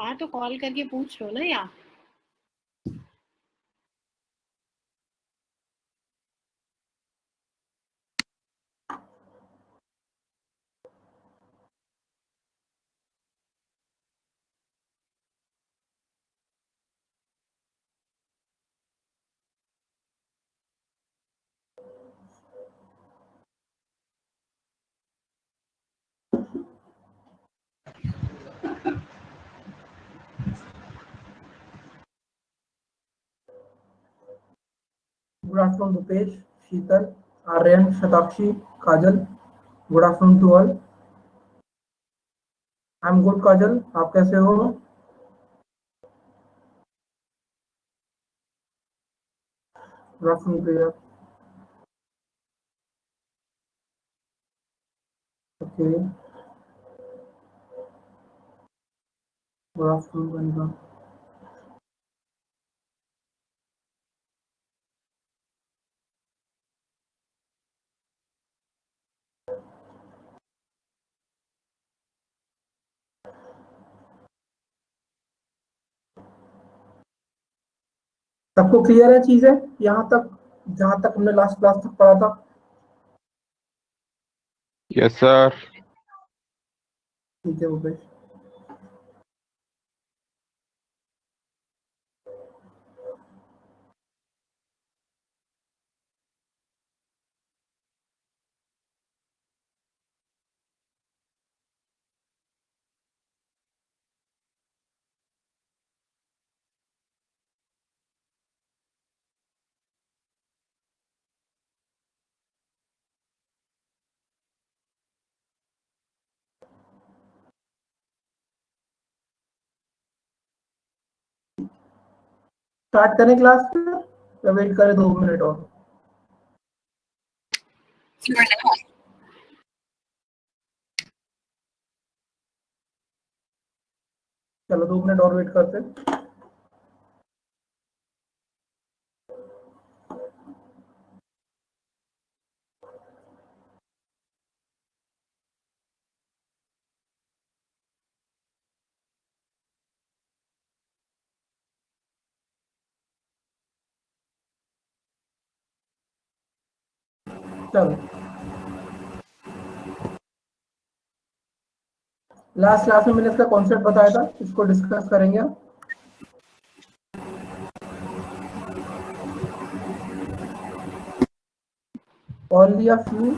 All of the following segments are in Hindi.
हाँ तो कॉल करके पूछ लो ना यार। Good afternoon, Rupesh, Sheetal, Aryan, Shatakshi, Kajal. Good afternoon to all. I'm good, Kajal. आप कैसे हो? Good afternoon, Priya. Okay. Good afternoon, Vanika. सबको क्लियर है चीजें यहाँ तक, जहां तक हमने लास्ट क्लास तक पढ़ा था? Yes sir. ठीक है रुपेश। स्टार्ट करें क्लास या वेट करें 2 मिनट और? चलो 2 मिनट और वेट करते हैं। चलो लास्ट क्लास में मैंने इसका कॉन्सेप्ट बताया था, इसको डिस्कस करेंगे हम। Only a few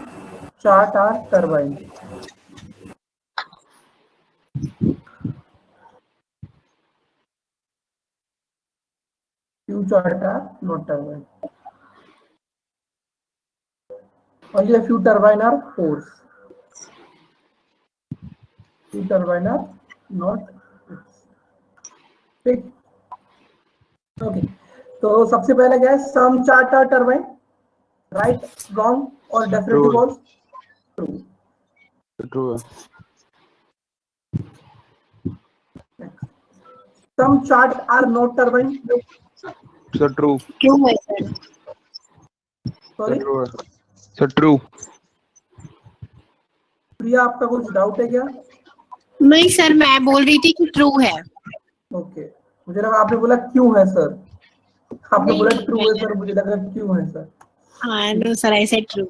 chart are turbine. Few chart are not turbine. Only a few turbine are force. Few turbine are not force. ठीक, ओके। तो सबसे पहले क्या है, some chart are turbine, right, wrong or definitely false? True. True है some chart are not turbine. Sir. True. क्यों है सर? सॉरी ट्रू है सर। ट्रू। प्रिया, आपका कुछ डाउट है क्या? नहीं सर, मैं बोल रही थी कि ट्रू है। ओके, मुझे लगा आपने बोला क्यों है सर। आपने बोला नहीं, ट्रू है सर, मुझे लगा क्यों है सर। हाँ no sir, I said true.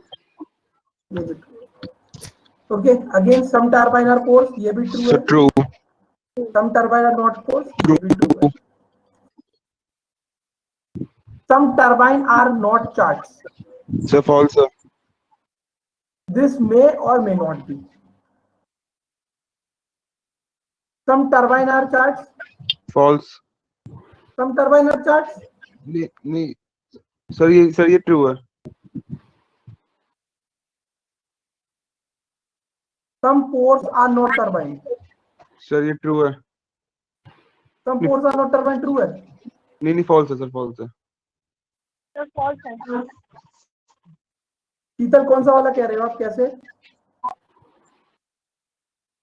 Okay, again some turbine are force, ये भी ट्रू है। Sir true. Some turbine are not force, ये भी ट्रू है। Some turbine are not charts, sir false है। This may or may not be. Some turbine are charts, false. Some turbine are charts. नहीं सर ये ट्रू है। Some pores are not turbine, sir ये ट्रू है। Some pores are not turbine, true है। नहीं फॉल्स है सर। फॉल्स है। सर फॉल्स है। शीतल, कौन सा वाला कह रहे हो आप? कैसे,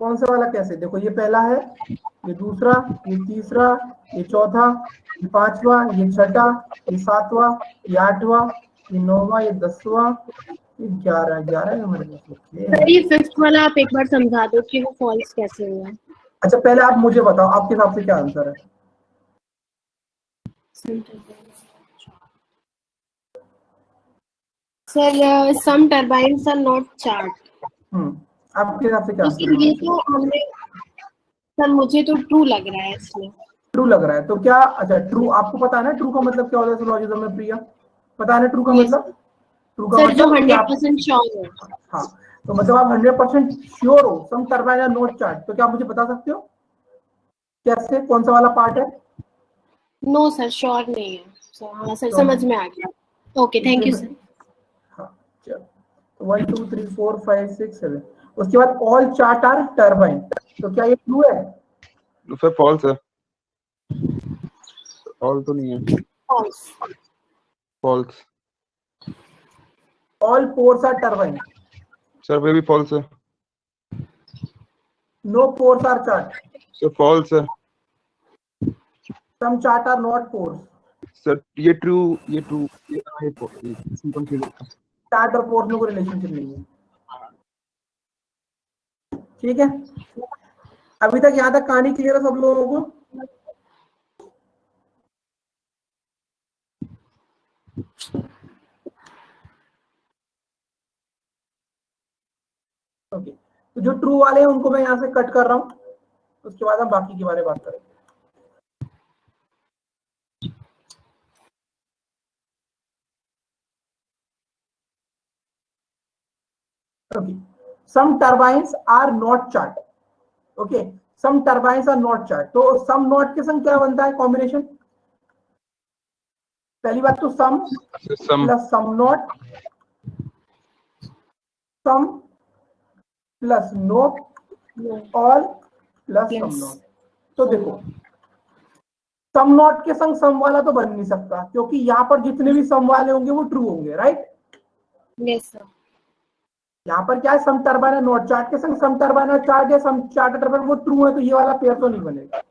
कौन सा वाला कैसे? देखो ये पहला है, ये दूसरा, ये तीसरा, ये चौथा, ये पांचवा, ये छठा, ये सातवां, ये आठवां, ये नौवां, ये 10वां, ये 11 है हमारे पास। सर ये फिफ्थ वाला आप एक बार समझा दो कि वो फॉल्स कैसे हुआ। अच्छा पहले आप मुझे बताओ आपके हिसाब से क्या आंसर है? Sir some turbines are not charged. आपके हिसाब से क्या तो आंसर सर ये है? तो हमने, सर मुझे तो ट्रू लग रहा है इसमें। ट्रू लग रहा है तो क्या, अच्छा ट्रू आपको पता है ना ट्रू का मतलब क्या होता है सिलोजिज्म में प्रिया? पता है ना ट्रू का यस मतलब? ट्रू का सर, जो मतलब कि आप, 100% श्योर हो। हाँ तो मतलब आप 100% श्योर हो सम टर्बाइन आर नॉट चार्ज, तो क्या आप मुझे बता सकते हो कैसे, कौन सा वाला पार्ट है? नो सर, श्योर नहीं है सर। हाँ सर, तो समझ में आ गया। Okay, thank you sir. हाँ चलो 1 2 3 4 5 6 7, उसके बाद ऑल चार्ट आर टर्बाइन, तो क्या ये ट्रू है? सर फॉल्स है, ऑल तो नहीं है, false. False. All pores are turbine, sir वे भी फॉल्स है, no pores are chart, sir false है। Some chart are not pores, sir ये ट्रू, ये ट्रू, ये इसमें कंफ्यूजन। चार्ट और पोर्स में कोई रिलेशनशिप नहीं है। ठीक है, अभी तक यहां तक कहानी क्लियर है सब लोगों को? ओके, तो जो ट्रू वाले हैं उनको मैं यहां से कट कर रहा हूं, उसके बाद हम बाकी के बारे में बात करेंगे। Okay, some turbines are not chart, okay some turbines are not chart, तो सम नॉट के संग क्या बनता है कॉम्बिनेशन? पहली बात तो some some plus some not, some plus not, all plus some yes. Not. तो देखो सम नॉट के संग सम वाला तो बन नहीं सकता, क्योंकि यहाँ पर जितने भी सम वाले होंगे वो ट्रू होंगे, राइट? Yes sir. यहाँ पर क्या है, सम टर्बाइन है नॉट चार्ट के संग सम टर्बाइन है चार्ट, या सम चार्ट टर्बाइन वो ट्रू है, तो ये वाला पेयर तो नहीं बनेगा।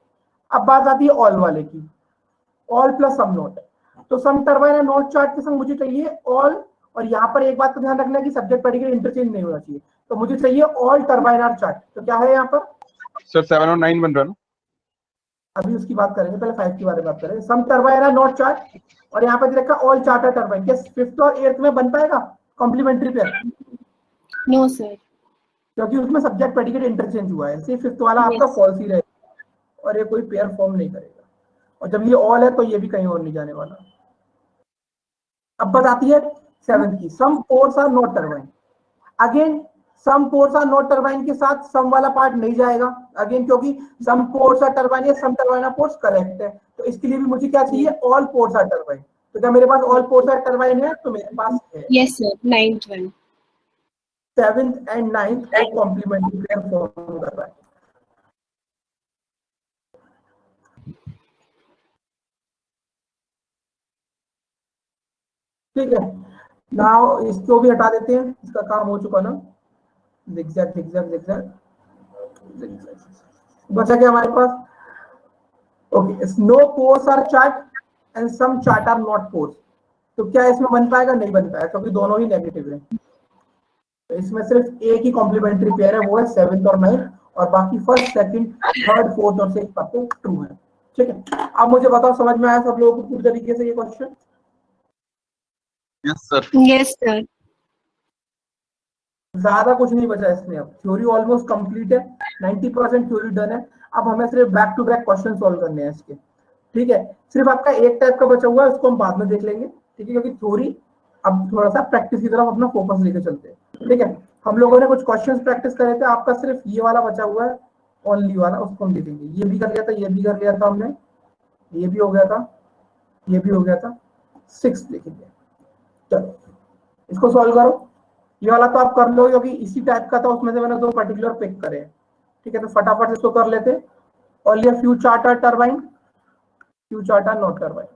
अब बात आती है ऑल वाले की, ऑल प्लस सम नॉट, तो सम टर्बाइन है नॉट चार्ट के संग मुझे चाहिए ऑल, और यहाँ पर एक बात का ध्यान रखना कि सब्जेक्ट प्रेडिकेट इंटरचेंज नहीं होना चाहिए, तो मुझे चाहिए ऑल टर्बाइन आर चार्ट, तो क्या है यहाँ पर? सर 7 और 9 बन रहा है ना? अभी उसकी बात करेंगे, पहले 5 के बारे में बात करें। सम टर्बाइन आर नॉट चार्ट, और यहाँ पे देखा ऑल चार्टर टर्बाइन, क्या 5th और 8th में बन पाएगा कॉम्प्लीमेंट्री पेयर? No sir. क्योंकि उसमें सब्जेक्ट प्रेडिकेट इंटरचेंज हुआ है, सिर्फ 5th वाला आपका यस। फॉल्स ही रहेगा, और ये कोई पेयर फॉर्म नहीं करेगा, और जब ये ऑल है तो ये भी कहीं और नहीं जाने वाला। अब बात आती है 7th की, some pores are not turbine. Again some pores are not turbine के साथ सम वाला पार्ट नहीं जाएगा, अगेन क्योंकि सम पोर्स आर टर्बाइन या सम टर्बाइन आर पोर्स करेक्ट है, तो इसके लिए भी मुझे क्या चाहिए, ऑल पोर्स आर टर्बाइन। तो क्या मेरे पास ऑल पोर्स आर टर्बाइन है? तो मेरे पास है। Yes sir, 9th 1। 7th and 9th एक कॉम्प्लीमेंट्री पेयर फॉर्म कर रहा है। ठीक है, नाउ इसको भी हटा देते हैं, इसका काम हो चुका ना। zigzag zigzag zigzag zigzag, बचा क्या हमारे पास? Okay, no pores are chart and some chart are not pores, तो क्या इसमें बन पाएगा? नहीं बन पाएगा, क्योंकि दोनों ही नेगेटिव है। तो इसमें सिर्फ एक ही कॉम्प्लीमेंट्री पेयर है, वो है 7th और 9th, और बाकी 1st 2nd 3rd 4th और 6th आपको ट्रू है। ठीक है, अब मुझे बताओ समझ में आया सब लोगों को पूरी तरीके से ये question? Yes sir. Yes sir. ज्यादा कुछ नहीं बचा इसमें, अब थ्योरी ऑलमोस्ट कंप्लीट है, 90% थ्योरी डन है। अब हमें सिर्फ back to back question solve करने हैं इसके। ठीक है, सिर्फ आपका एक टाइप का बचा हुआ है, उसको हम बाद में देख लेंगे। ठीक है, क्योंकि थ्योरी अब थोड़ा सा प्रैक्टिस की तरफ अपना फोकस लेके चलते हैं। ठीक है, हम लोगों ने कुछ क्वेश्चंस प्रैक्टिस करे थे, आपका सिर्फ ये वाला बचा हुआ है, ओनली वाला, उसको हम देखेंगे। ये भी कर लिया था, ये भी कर लिया था हमने, ये भी हो गया था, ये भी हो गया था, 6 देखेंगे। चलो इसको सॉल्व करो। ये वाला तो आप कर लो, क्योंकि इसी टाइप का था, उसमें से मैंने दो पर्टिकुलर पिक करे। ठीक है, तो फटाफट इसको कर लेते। और ये few chart are turbine, few chart are not turbine,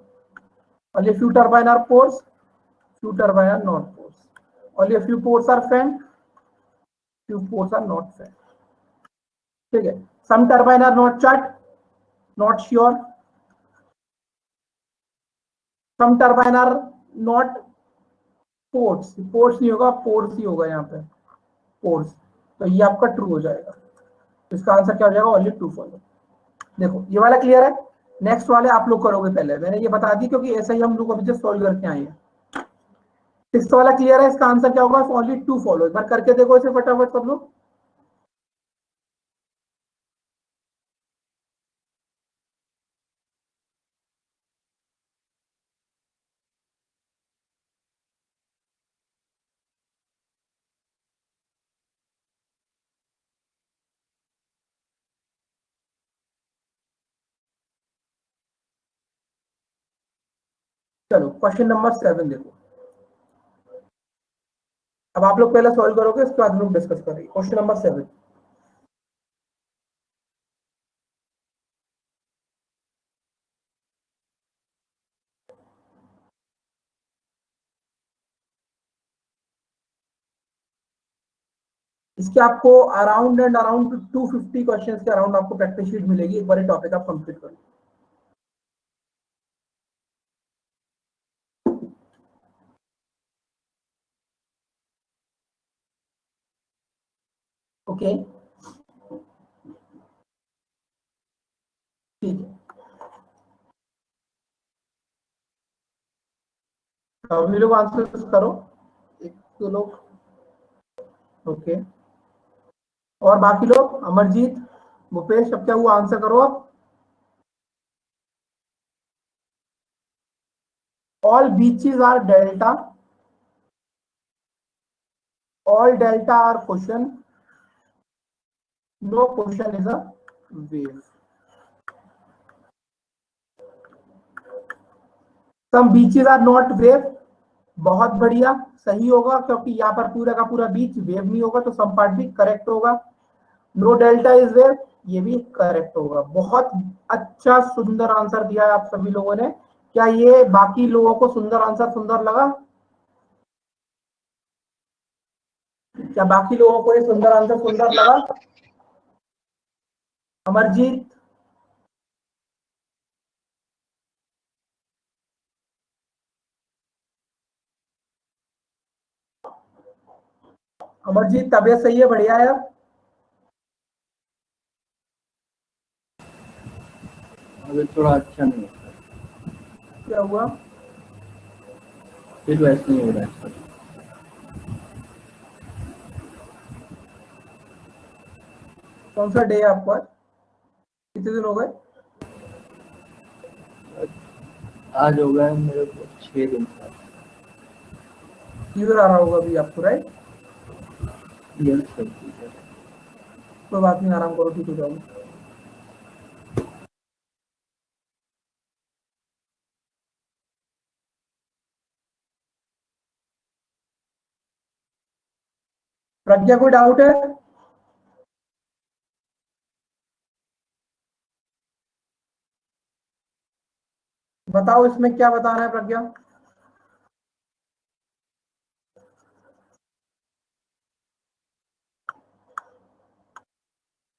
और ये few turbine are pores, few turbine are not pores, और ये few pores are fan, few pores are not fan. ठीक है, some turbine are not chart, not sure, some turbine are not ports, ports नहीं होगा, पोर्स ही होगा यहाँ पे, पोर्स, तो ये आपका ट्रू हो जाएगा। इसका आंसर क्या हो जाएगा, ओनली ट्रू फॉलो। देखो ये वाला क्लियर है। नेक्स्ट वाले आप लोग करोगे, पहले मैंने ये बता दी क्योंकि ऐसा ही हम लोग अभी जस्ट सॉल्व करके आए हैं। सिक्स्थ वाला क्लियर है, इसका आंसर क्या होगा, ओनली ट्रू फॉलो। एक बार करके देखो इसे फटाफट सब लोग। चलो क्वेश्चन नंबर 7 देखो। अब आप लोग पहले सॉल्व करोगे, इसके बाद हम लोग डिस्कस करेंगे। क्वेश्चन नंबर 7, इसके आपको अराउंड एंड अराउंड 250 क्वेश्चंस के अराउंड आपको प्रैक्टिस शीट मिलेगी। एक बार ये टॉपिक आप कंप्लीट करो। ओके ठीक है, अभी लोग आंसर करो, एक दो लोग। ओके, और बाकी लोग, अमरजीत, भूपेश, अब क्या हुआ, आंसर करो आप। All beaches are delta, all delta are question, no question is a wave. Some beaches are not wave, बहुत बढ़िया, सही होगा क्योंकि यहाँ पर पूरा का पूरा बीच वेव नहीं होगा, तो सम पार्ट भी करेक्ट होगा। नो डेल्टा इज वेव, ये भी करेक्ट होगा। बहुत अच्छा सुंदर आंसर दिया है आप सभी लोगों ने। क्या ये बाकी लोगों को सुंदर आंसर सुंदर लगा? क्या बाकी लोगों को ये सुंदर आंसर सुंदर लगा? अमरजीत, अमरजीत तबीयत सही है, बढ़िया है अब? अभी थोड़ा अच्छा नहीं है, क्या हुआ? फिर वैसे नहीं हो रहा है सर। कौन सा डे है आपको आज? कितने दिन हो गए? आज हो गए मेरे को 6 दिन का। फीवर आ रहा होगा अभी आपको, राइट? यस सर, ठीक है। कोई बात नहीं, आराम करो, ठीक हो जाओगे। प्रज्ञा, कोई डाउट है? बताओ इसमें क्या बताना है प्रज्ञा?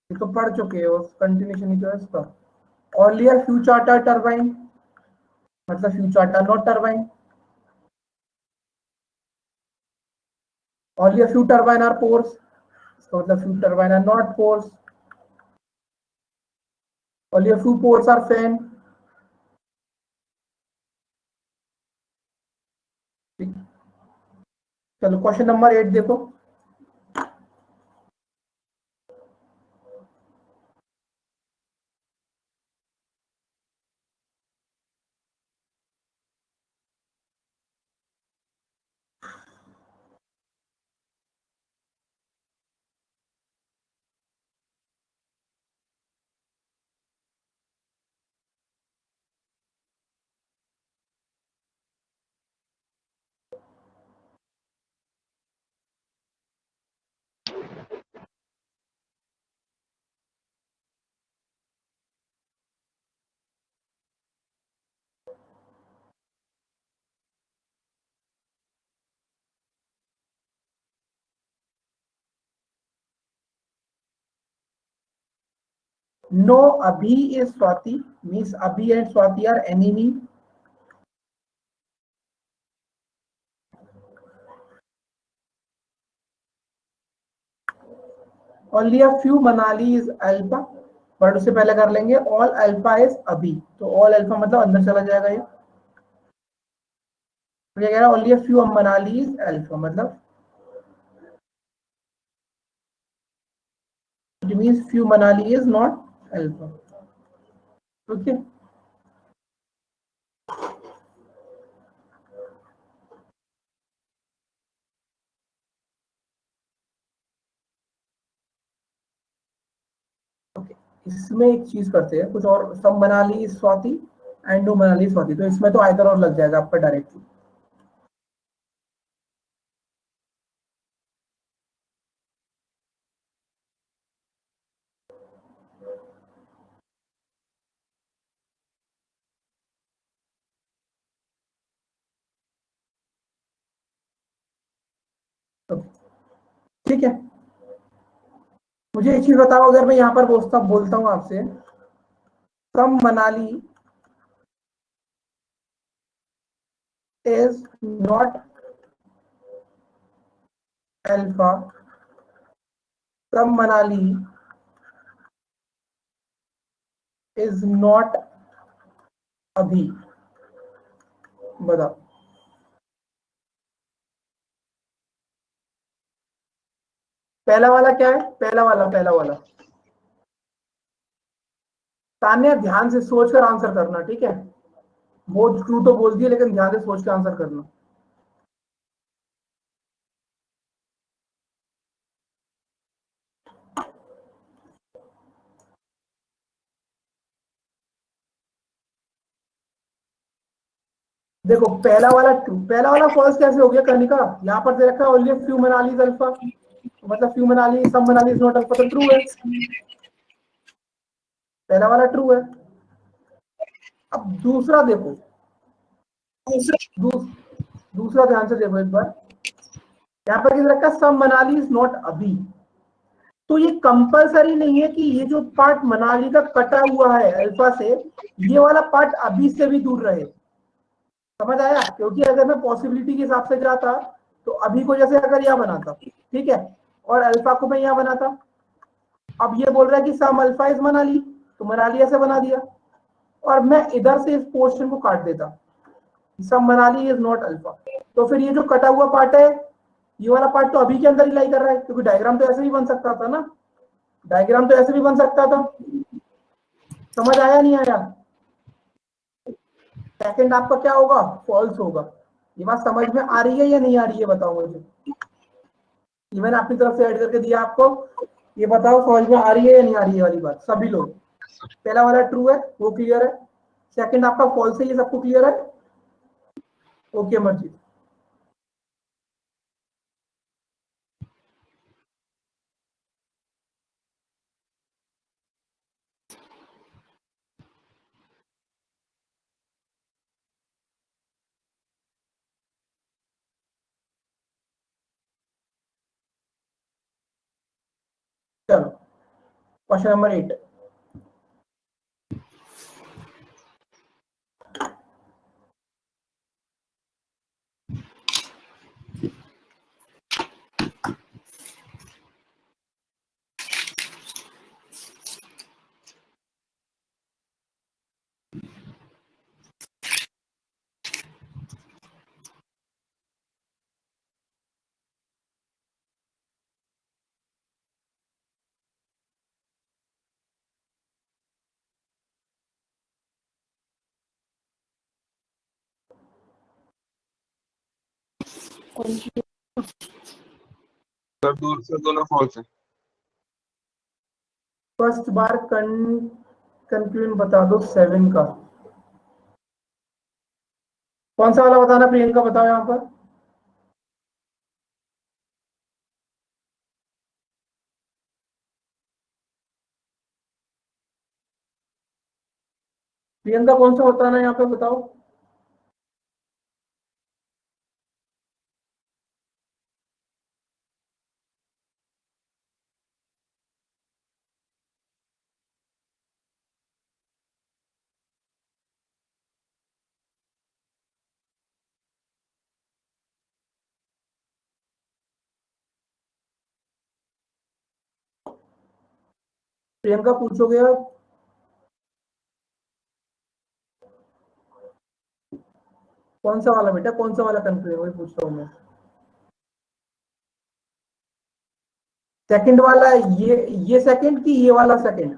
ये तो पढ़ चुके हो, कंटिन्यूशन ही तो है इसका। Only a few chart are turbine, मतलब few chart are not turbine. Only a few turbine are pores, इसका मतलब few turbine are not pores. Only a few pores are fan. चलो क्वेश्चन नंबर 8 देखो। No, Abhi is Swati, means Abhi and Swati are enemy. Only a few Manali is alpha, but उससे पहले कर लेंगे ऑल अल्फा इज अभी, तो ऑल अल्फा मतलब अंदर चला जाएगा ये कह रहा है only a few Manali is alpha, मतलब it means few Manali is not alpha. Okay, इसमें एक चीज करते हैं कुछ और, सब मनाली स्वाति एंड नो मनाली स्वाति, तो इसमें तो आइदर और लग जाएगा आपका डायरेक्टली। ठीक है, मुझे एक चीज बताओ, अगर मैं यहाँ पर बोलता हूँ आपसे some Manali is not alpha, some Manali is not अभी, बताओ। पहला वाला क्या है, पहला वाला तान्या ध्यान से सोचकर आंसर करना, ठीक है, वो ट्रू तो बोल दिए लेकिन ध्यान से सोच के आंसर करना। देखो पहला वाला ट्रू, पहला वाला फॉल्स कैसे हो गया कनिका, यहाँ पर दे रखा है ओनली फ्यू मनाली अल्फा, मतलब few Manali some Manali is not alpha, तो ट्रू है, पहला वाला ट्रू है। अब दूसरा देखो, दूसरा ध्यान से देखो एक बार, यहाँ पर किस रखा है सम मनाली इज नॉट अभी, तो ये कंपलसरी नहीं है कि ये जो पार्ट मनाली का कटा हुआ है अल्फा से, ये वाला पार्ट अभी से भी दूर रहे, समझ आया, क्योंकि अगर मैं पॉसिबिलिटी के हिसाब से जाता तो अभी को जैसे अगर यह बनाता, ठीक है, और अल्फा को मैं यह बनाता, अब ये बोल रहा है कि सम अल्फा इज मनाली, तो मनाली ऐसे बना दिया, और मैं इधर से इस पोर्शन को काट देता, सम मनाली इज नॉट अल्फा, तो फिर ये जो कटा हुआ पार्ट है, ये वाला पार्ट तो अभी के अंदर ही लाई कर रहा है, क्योंकि डायग्राम तो ऐसे भी बन सकता था ना, डायग्राम तो ऐसे भी बन सकता था, समझ आया नहीं आया। सेकंड आपका क्या होगा, फॉल्स होगा। ये बात समझ में आ रही है या नहीं आ रही है, बताओ मुझे, ये मैंने अपनी तरफ से ऐड करके दिया आपको, ये बताओ समझ में आ रही है या नहीं आ रही है वाली बात, सभी लोग। पहला वाला ट्रू है वो क्लियर है, सेकंड आपका फॉल्स है, ये सबको क्लियर है। ओके मर्जी, चलो क्वेश्चन नंबर 8। सर दोनों फॉल्स है। फर्स्ट बार कंक्लूजन बता दो 7 का, कौन सा वाला बताना प्रियंका, बताओ यहाँ पर। प्रियंका कौन सा बताना है यहाँ पे, बताओ। प्रियंका पूछोगे आप? कौन सा वाला बेटा, कौन सा वाला कंफ्यूजन, वही पूछता हूँ मैं। सेकंड वाला, ये सेकंड की ये वाला सेकंड?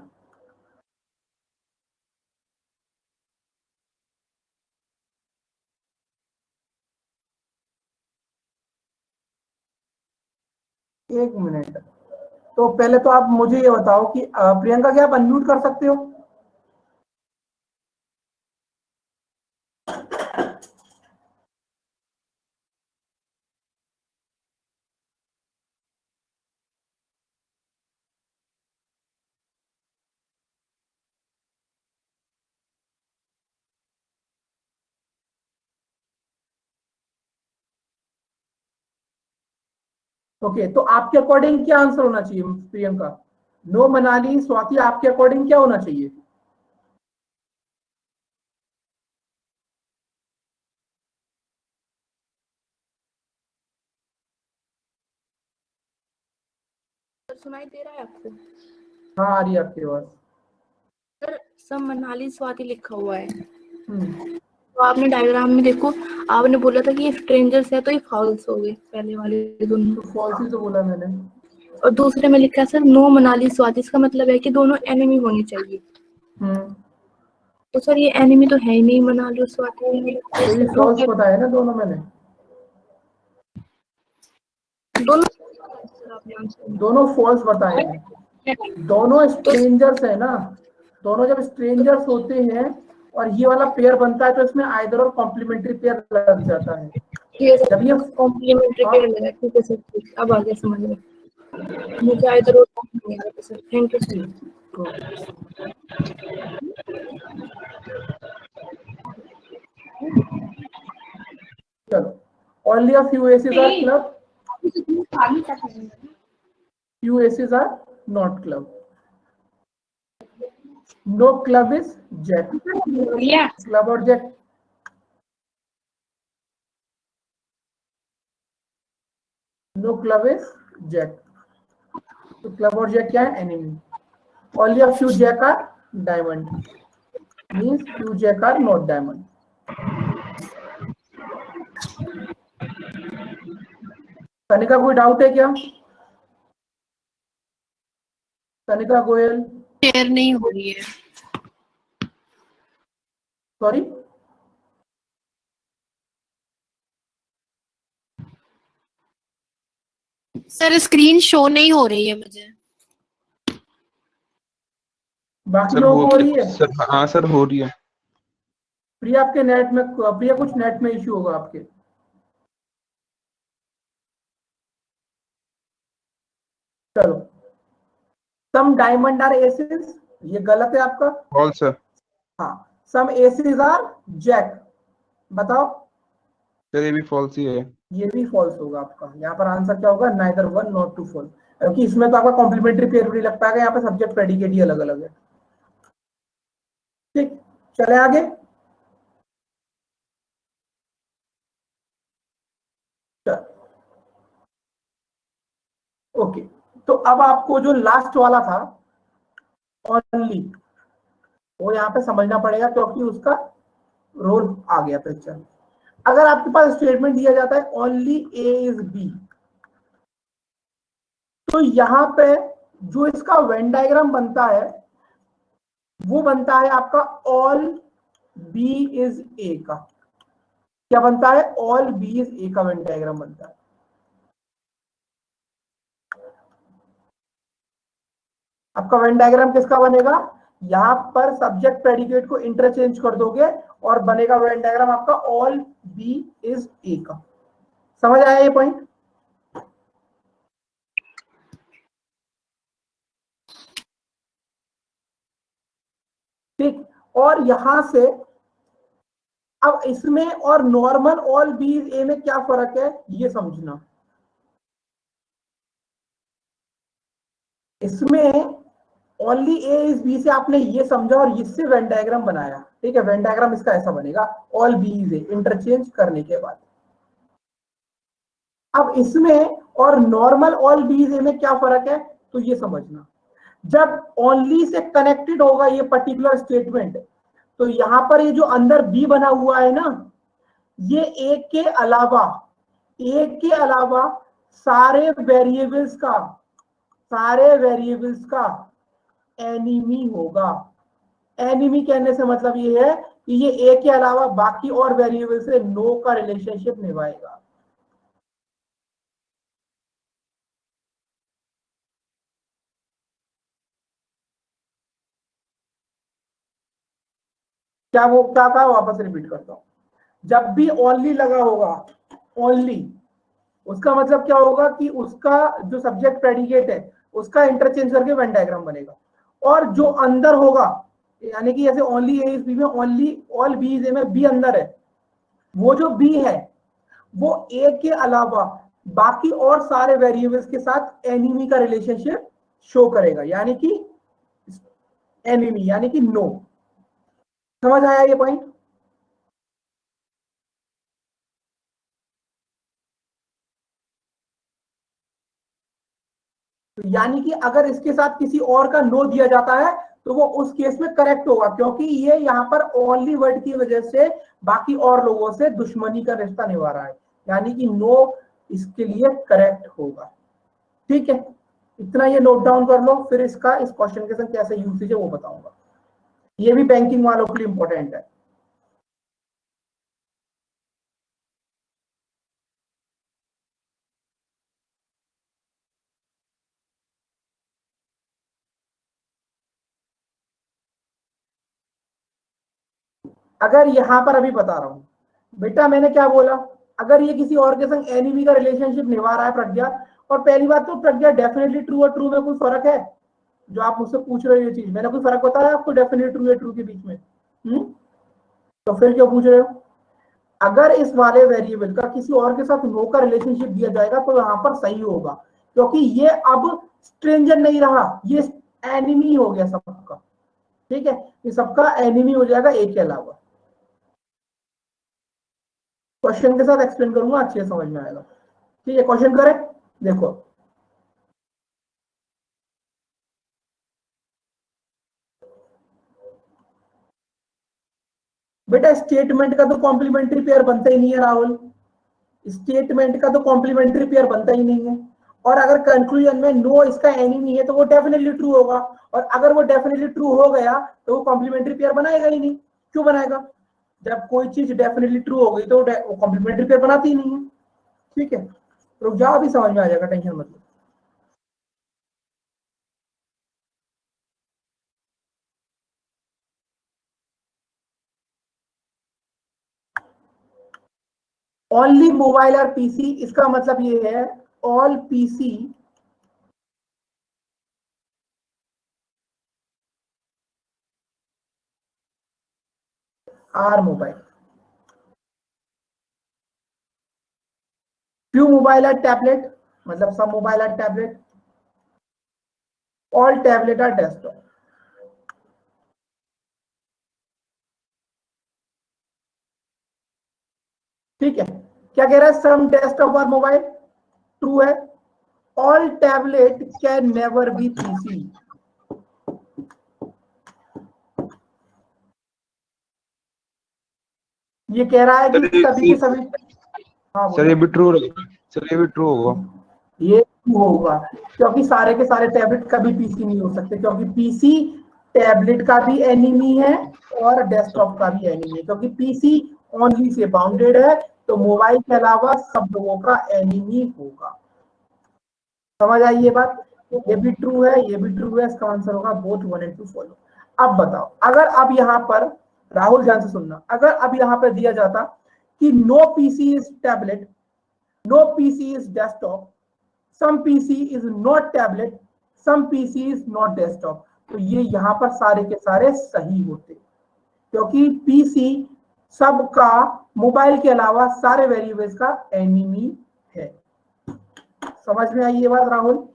एक मिनट, तो पहले तो आप मुझे ये बताओ कि प्रियंका क्या आप अनम्यूट कर सकते हो? ओके, तो आपके अकॉर्डिंग क्या आंसर होना चाहिए प्रियंका? नो मनाली स्वाति, आपके अकॉर्डिंग क्या होना चाहिए? सुनाई दे रहा है आपको? हाँ, आ रही है आपकी आवाज। सर सब मनाली स्वाति लिखा हुआ है, हम्म, तो आपने डायग्राम में देखो, आपने बोला था कि ये स्ट्रेंजर्स है, तो ये फॉल्स हो गए पहले वाले दोनों। तो फॉल्स ही तो बोला मैंने। और दूसरे में लिखा है सर नो मनाली स्वाति, इसका मतलब है कि दोनों एनिमी होनी चाहिए। हम्म, तो सर ये एनिमी तो है ही नहीं, मनाली और स्वाति। तो ये फॉल्स बताया ना दोनों मैंने, दोनों सर आपने आंसर दोनों फॉल्स बताए हैं। दोनों स्ट्रेंजर्स है ना, दोनों जब स्ट्रेंजर्स होते हैं और ये वाला पेयर बनता है तो इसमें आइदर और कॉम्प्लीमेंट्री पेयर लग जाता है। जब ये कॉम्प्लीमेंट्री हाँ, पेयर लगा, ठीक है सर, ठीक, अब आ गया समझ में। मुझे इधर और नहीं आ रहा था सर, थैंक यू सर। तो चलो, only a few aces are club, few aces are not club. No club is jack. Club और jack, no club is jack. तो क्लब और जैक क्या है? Enemy. Only a few jack are diamond. Means few jack are not diamond. Kanika कोई डाउट है क्या? कनिका गोयल, शेयर नहीं हो रही है सॉरी, सर, स्क्रीन शो नहीं हो रही है मुझे। बाकी सर लोगों हो को हो रही है? सर, हाँ सर हो रही है। प्रिया आपके नेट में, प्रिया कुछ नेट में इश्यू होगा आपके। चलो, सम डायमंड आर एसेस, ये गलत है आपका। False sir. हाँ, सम एसेस आर जैक, बताओ। सर ये भी फॉल्स ही है। ये भी फॉल्स होगा आपका। यहाँ पर आंसर क्या होगा? Neither one not two false, क्योंकि इसमें तो आपका कॉम्प्लीमेंट्री पेयर भी नहीं लग पाएगा, यहाँ पे सब्जेक्ट प्रेडिकेट ही अलग अलग है। ठीक, चले आगे। ओके, तो अब आपको जो लास्ट वाला था ओनली, वो यहाँ पे समझना पड़ेगा, क्योंकि उसका रोल आ गया पिक्चर। अगर आपके पास स्टेटमेंट दिया जाता है ओनली ए इज बी, तो यहाँ पे जो इसका वेन डायग्राम बनता है वो बनता है आपका ऑल बी इज ए का। क्या बनता है? ऑल बी इज ए का वेन डायग्राम बनता है। आपका वेन डायग्राम किसका बनेगा? यहां पर सब्जेक्ट प्रेडिकेट को इंटरचेंज कर दोगे और बनेगा वेन डायग्राम आपका ऑल बी इज ए का। समझ आया ये पॉइंट? ठीक, और यहां से अब इसमें और normal all B is a में क्या फर्क है ये समझना। इसमें ओनली ए इज बी से आपने ये समझा और इससे वेन डायग्राम बनाया। ठीक है, वेन डायग्राम इसका ऐसा बनेगा, all B is a, interchange करने के बाद। अब इसमें और normal all B is a में क्या फर्क है तो ये समझना। जब ओनली से कनेक्टेड होगा ये पर्टिकुलर स्टेटमेंट, तो यहां पर ये जो अंदर बी बना हुआ है ना, ये एक के अलावा सारे वेरिएबल्स का एनिमी होगा। एनिमी कहने से मतलब ये है कि ये ए के अलावा बाकी और वेरिएबल से नो का रिलेशनशिप निभाएगा। क्या था, वापस रिपीट करता हूं। जब भी ओनली लगा होगा, ओनली, उसका मतलब क्या होगा कि उसका जो सब्जेक्ट प्रेडिकेट है उसका इंटरचेंज करके वेन डायग्राम बनेगा। और जो अंदर होगा, यानी कि जैसे ओनली ए इज बी में only all B is a में बी अंदर है, वो जो बी है वो ए के अलावा बाकी और सारे वेरिएबल्स के साथ एनिमी का रिलेशनशिप शो करेगा, यानी कि एनिमी यानी कि नो। समझ आया ये पॉइंट? तो यानी कि अगर इसके साथ किसी और का नो दिया जाता है तो वो उस केस में करेक्ट होगा, क्योंकि ये यहां पर ओनली वर्ड की वजह से बाकी और लोगों से दुश्मनी का रिश्ता निभा रहा है, यानी कि नो इसके लिए करेक्ट होगा। ठीक है, इतना ये नोट डाउन कर लो, फिर इसका इस क्वेश्चन के साथ कैसे यूसेज है वो बताऊंगा। ये भी बैंकिंग वालों के लिए इंपॉर्टेंट है। अगर यहां पर अभी बता रहा हूं बेटा, मैंने क्या बोला, अगर ये किसी और के संग एनिमी का रिलेशनशिप निभा रहा है प्रज्ञा, और पहली बात तो प्रज्ञा डेफिनेटली ट्रू और ट्रू में कोई फर्क है? जो आप मुझसे पूछ रहे हो ये चीज, मैंने कोई फर्क बताया आपको डेफिनेटली ट्रू या ट्रू के बीच में? तो फिर क्यों पूछ रहे हो? अगर इस वाले वेरिएबल का किसी और के साथ नो का रिलेशनशिप दिया जाएगा तो यहां पर सही होगा, क्योंकि ये अब स्ट्रेंजर नहीं रहा, ये एनिमी हो गया सबका। ठीक है, ये सबका एनिमी हो जाएगा एक के अलावा। क्वेश्चन के साथ एक्सप्लेन करूंगा, अच्छे से समझ में आएगा। ठीक है, क्वेश्चन करें, देखो। बेटा स्टेटमेंट का तो कॉम्प्लीमेंट्री पेयर बनता ही नहीं है राहुल, स्टेटमेंट का तो कॉम्प्लीमेंट्री पेयर बनता ही नहीं है। और अगर कंक्लूजन में नो इसका एनिमी है तो वो डेफिनेटली ट्रू होगा, और अगर वो डेफिनेटली ट्रू हो गया तो वो कॉम्प्लीमेंट्री पेयर बनाएगा ही नहीं। क्यों बनाएगा? जब कोई चीज डेफिनेटली ट्रू हो गई तो वो कॉम्प्लीमेंट्री पेयर बनाती ही नहीं है। ठीक है, रुक जाओ, अभी समझ में आ जाएगा, टेंशन मत लो। ओनली मोबाइल और पीसी, इसका मतलब ये है all PC are mobile. Few mobile are tablet, मतलब सब mobile are tablet, all tablet are desktop. ठीक है, क्या कह रहा है? सम डेस्कटॉप और मोबाइल, ट्रू है। All tablet can never be PC. ये कह रहा है कि सभी के सभी, हाँ सर ये भी ट्रू, सर ये भी ट्रू होगा, ये ट्रू होगा, क्योंकि सारे के सारे टैबलेट कभी पीसी नहीं हो सकते, क्योंकि पीसी टैबलेट का भी एनिमी है और डेस्कटॉप का भी एनिमी है, क्योंकि पीसी ओनली से बाउंडेड है, तो मोबाइल के अलावा सब लोगों का एनिमी होगा। समझ आई ये बात? ये भी ट्रू है, ये भी ट्रू है, इसका आंसर होगा बोथ 1 and 2 फॉलो। अब बताओ, अगर अब यहां पर राहुल ध्यान से सुनना, अगर अब यहां पर दिया जाता कि no PC is tablet, no PC is desktop, some PC is not tablet, some PC is not desktop, तो ये यहां पर सारे के सारे सही होते, क्योंकि पीसी सबका मोबाइल के अलावा सारे वेरिएबल्स का एनिमी है। समझ में आई ये बात राहुल?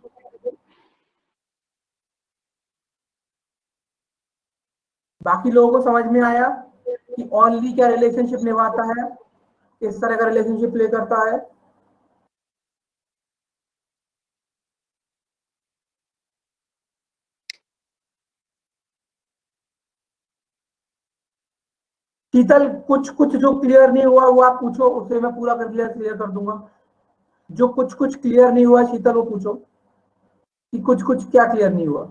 बाकी लोगों को समझ में आया कि ओनली क्या रिलेशनशिप निभाता है, किस तरह का रिलेशनशिप प्ले करता है? शीतल कुछ कुछ जो क्लियर नहीं हुआ वो आप पूछो, उसे मैं पूरा कर क्लियर कर दूंगा। जो कुछ कुछ क्लियर नहीं हुआ शीतल वो पूछो कि कुछ कुछ क्या क्लियर नहीं हुआ।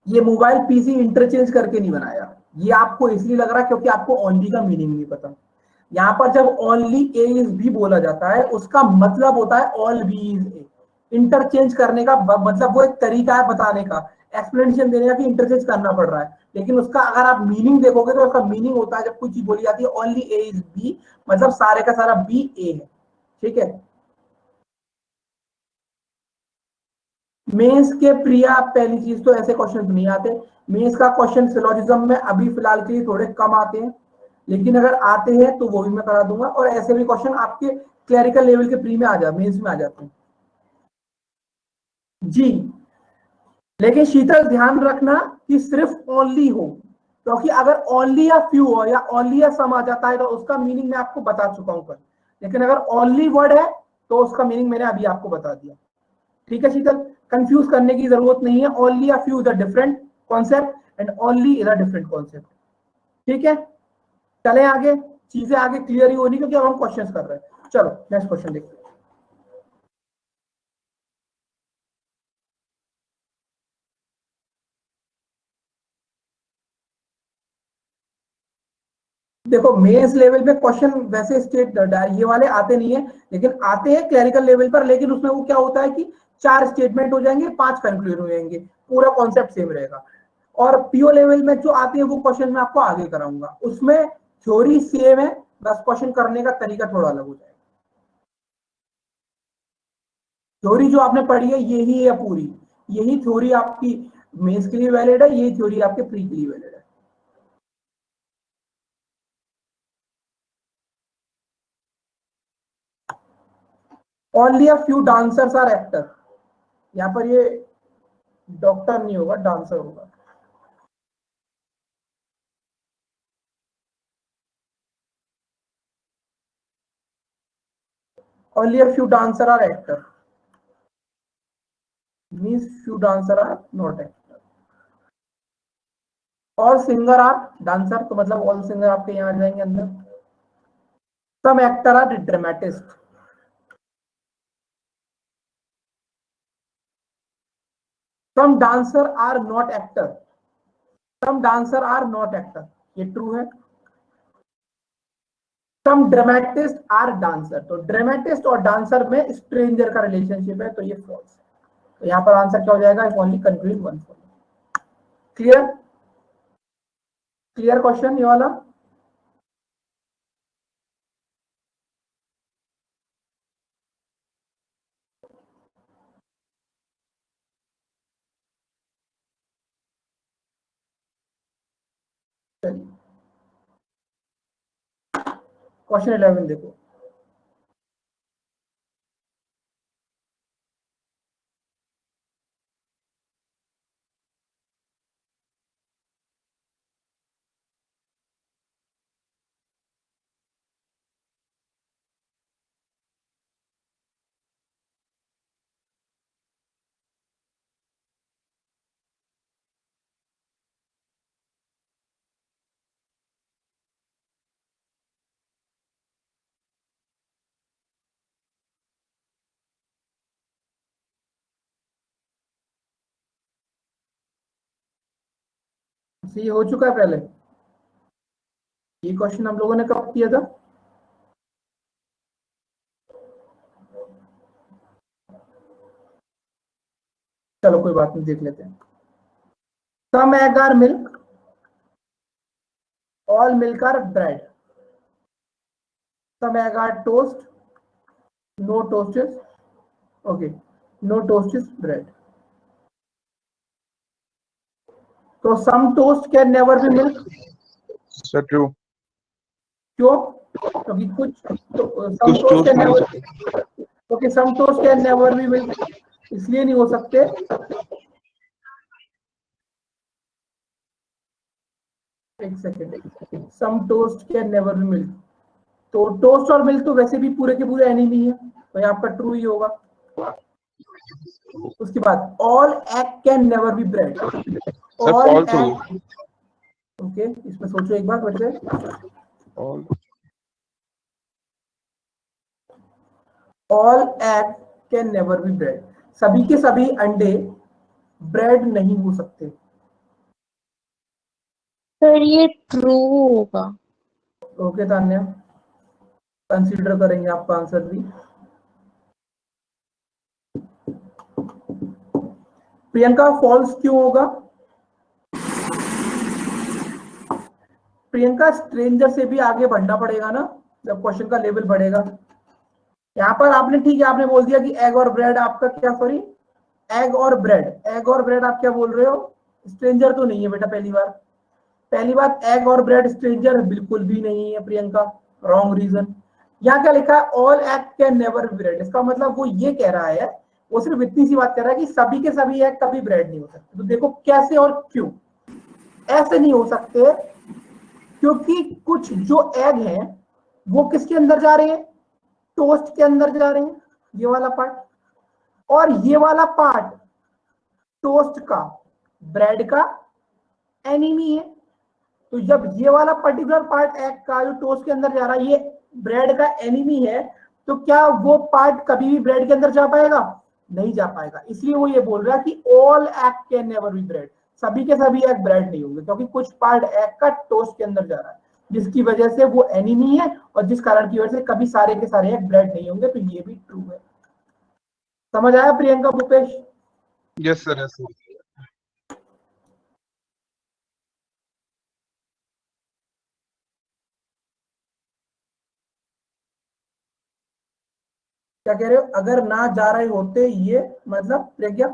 ये मोबाइल पीसी इंटरचेंज करके नहीं बनाया, ये आपको इसलिए लग रहा है क्योंकि आपको ओनली का मीनिंग नहीं पता। यहाँ पर जब ओनली ए इज बी बोला जाता है उसका मतलब होता है all B is a. Interchange करने का मतलब वो एक तरीका है बताने का, एक्सप्लेनेशन देने का कि इंटरचेंज करना पड़ रहा है, लेकिन उसका अगर आप मीनिंग देखोगे तो उसका मीनिंग होता है जब कोई चीज बोली जाती है ओनली ए इज बी, मतलब सारे का सारा बी ए है। ठीक है। मेंस के प्रिया पहली चीज तो ऐसे क्वेश्चन नहीं आते। मेंस का क्वेश्चन सिलोजिज्म में अभी फिलहाल के लिए थोड़े कम आते हैं, लेकिन अगर आते हैं तो वो भी मैं करा दूंगा, और ऐसे भी क्वेश्चन आपके क्लरिकल लेवल के प्री में आ जाते, मेंस में आ जाते हैं जी। लेकिन शीतल ध्यान रखना कि सिर्फ ओनली हो, क्योंकि अगर ओनली या फ्यू हो या ओनली या सम आ जाता है तो उसका मीनिंग मैं आपको बता चुका हूं कल, लेकिन अगर ओनली वर्ड है तो उसका मीनिंग मैंने अभी आपको बता दिया। ठीक है शीतल, कंफ्यूज करने की जरूरत नहीं है, ओनली या few is a different concept and only is a different concept. ठीक है, चले आगे, चीजें आगे क्लियर ही होनी क्योंकि अब हम क्वेश्चंस कर रहे हैं। चलो नेक्स्ट क्वेश्चन देखते हैं। देखो मेंस लेवल पे क्वेश्चन वैसे स्टेट ये वाले आते नहीं है, लेकिन आते हैं क्लरिकल लेवल पर, लेकिन उसमें वो क्या होता है कि 4 स्टेटमेंट हो जाएंगे, 5 कंक्लूजन हो जाएंगे, पूरा कॉन्सेप्ट सेम रहेगा। और पीओ लेवल में जो आते हैं वो क्वेश्चन मैं आपको आगे कराऊंगा, उसमें थ्योरी सेम है, बस क्वेश्चन करने का तरीका थोड़ा अलग हो जाएगा। थ्योरी जो आपने पढ़ी है यही है पूरी, यही थ्योरी आपकी मेंस के लिए वैलिड है, यही थ्योरी आपके प्री के लिए वैलिड है। Only a few dancers are actor, यहाँ पर ये डॉक्टर नहीं होगा, डांसर होगा। Only a few dancers are actor, means few dancers are not actor. All singer are dancer, तो मतलब all singer आपके यहाँ आ जाएंगे अंदर। Some actor are dramatist, some dancer are not actor, some dancer are not actor, ये true है। Some dramatist are dancer, तो dramatist और dancer में stranger का relationship है, तो ये false है। तो यहाँ पर आंसर क्या हो जाएगा, if only conclude one follow। Clear, clear question ये वाला। चलिए क्वेश्चन 11 देखो। ये हो चुका है पहले, ये क्वेश्चन हम लोगों ने कब किया था। चलो कोई बात नहीं, देख लेते हैं। Some egg are milk, all milk are bread, some egg are toast, no toast is okay, no toast is bread. तो some toast can never be milk, Sir, true. क्यों, क्योंकि कुछ सम कुछ टोस्ट टोस्ट कैन नहीं हो नेवर, सकते। Okay some toast can never be milk, इसलिए नहीं हो सकते। एक second, some toast can never be milk, तो टोस्ट और मिल्क तो वैसे भी पूरे के पूरे एनिमी है, तो ये आपका ट्रू ही होगा। उसके बाद all egg can never be bread, sir all false हो एग, गया। ओके इसमें सोचो एक बार फिर से, और all egg can never be bread, सभी के सभी अंडे ब्रेड नहीं हो सकते। सर ये ट्रू होगा। ओके तान्या, कंसीडर करेंगे आपका आंसर भी। प्रियंका फॉल्स क्यों होगा? प्रियंका स्ट्रेंजर से भी आगे बढ़ना पड़ेगा ना, जब क्वेश्चन का लेवल बढ़ेगा। यहाँ पर आपने ठीक है, आपने बोल दिया कि एग और ब्रेड आपका क्या, सॉरी एग और ब्रेड, एग और ब्रेड आप क्या बोल रहे हो, स्ट्रेंजर तो नहीं है बेटा। पहली बात एग और ब्रेड स्ट्रेंजर बिल्कुल भी नहीं है प्रियंका, रॉन्ग रीजन। यहाँ क्या लिखा है, all egg can never be bread, इसका मतलब वो ये कह रहा है, वो सिर्फ इतनी सी बात कह रहा है कि सभी के सभी एग कभी ब्रेड नहीं हो सकते। तो देखो कैसे और क्यों ऐसे नहीं हो सकते, क्योंकि कुछ जो एग हैं वो किसके अंदर जा रहे हैं, टोस्ट के अंदर जा रहे हैं, ये वाला पार्ट, और ये वाला पार्ट टोस्ट का, ब्रेड का एनिमी है। तो जब ये वाला पर्टिकुलर पार्ट एग का जो टोस्ट के अंदर जा रहा है ये ब्रेड का एनिमी है, तो क्या वो पार्ट कभी भी ब्रेड के अंदर जा पाएगा? नहीं जा पाएगा। इसलिए वो ये बोल रहा है कि all egg can never be bread, सभी के सभी एग ब्रेड नहीं होंगे, क्योंकि कुछ पार्ट एग का टोस्ट के अंदर जा रहा है, जिसकी वजह से वो एनिमी है, और जिस कारण की वजह से कभी सारे के सारे एग ब्रेड नहीं होंगे। तो ये भी ट्रू है। समझ आया Priyanka, Bhupesh? Yes sir, yes sir. क्या कह रहे हो, अगर ना जा रहे होते ये मतलब प्रज्ञा,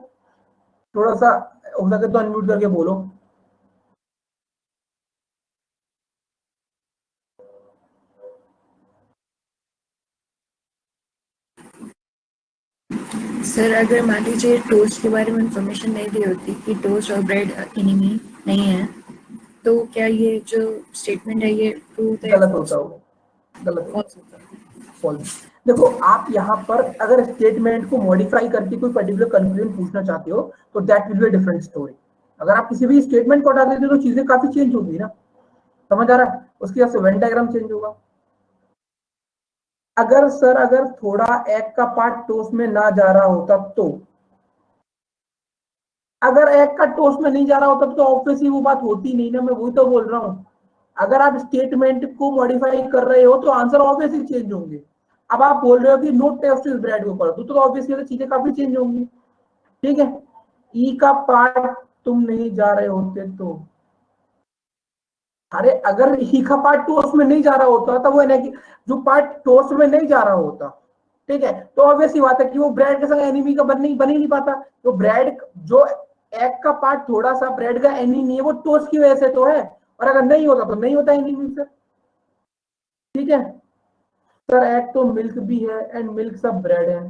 थोड़ा सा हो सके तो अनम्यूट करके बोलो। सर अगर मान लीजिए टोस्ट के बारे में इंफॉर्मेशन नहीं दी होती कि टोस्ट और ब्रेड एनिमी नहीं है, तो क्या ये जो स्टेटमेंट है ये ट्रू होता है या गलत false? होता होगा, गलत होता, False होता है। फॉल्स। देखो आप यहाँ पर अगर स्टेटमेंट को मॉडिफाई करके कोई पर्टिकुलर कंक्लूजन पूछना चाहते हो तो that will be different story. अगर आप किसी भी स्टेटमेंट को हटा देते हो तो चीजें काफी चेंज होगी ना, समझ आ रहा है? उसके वजह से वेन डायग्राम चेंज होगा। अगर सर अगर थोड़ा एग का पार्ट टोस्ट में ना जा रहा होता तो, अगर एग का टोस्ट में नहीं जा रहा होता तो ऑब्वियसली वो बात होती नहीं ना, मैं वही तो बोल रहा हूँ। अगर आप स्टेटमेंट को मॉडिफाई कर रहे हो तो आंसर ऑब्वियसली चेंज होंगे। अब आप बोल रहे हो कि नो टेस्ट इज ब्रेड को कर दो, तो ऑब्वियसली चीजें काफी चेंज होंगी। ठीक है, ई का पार्ट तुम नहीं जा रहे होते तो, अरे अगर ही का पार्ट टोस्ट में नहीं जा रहा होता तो वो जो पार्ट टोस्ट में नहीं जा रहा होता, ठीक है, तो ऑब्वियस ही बात है कि वो ब्रेड के संग एनिमी का बन ही नहीं पाता। तो ब्रेड जो एग का पार्ट थोड़ा सा ब्रेड का एनिमी है वो टोस्ट की वजह से तो है, और अगर नहीं होता तो नहीं होता एनिमी से। ठीक है सर, एग तो मिल्क भी है एंड मिल्क सब ब्रेड है।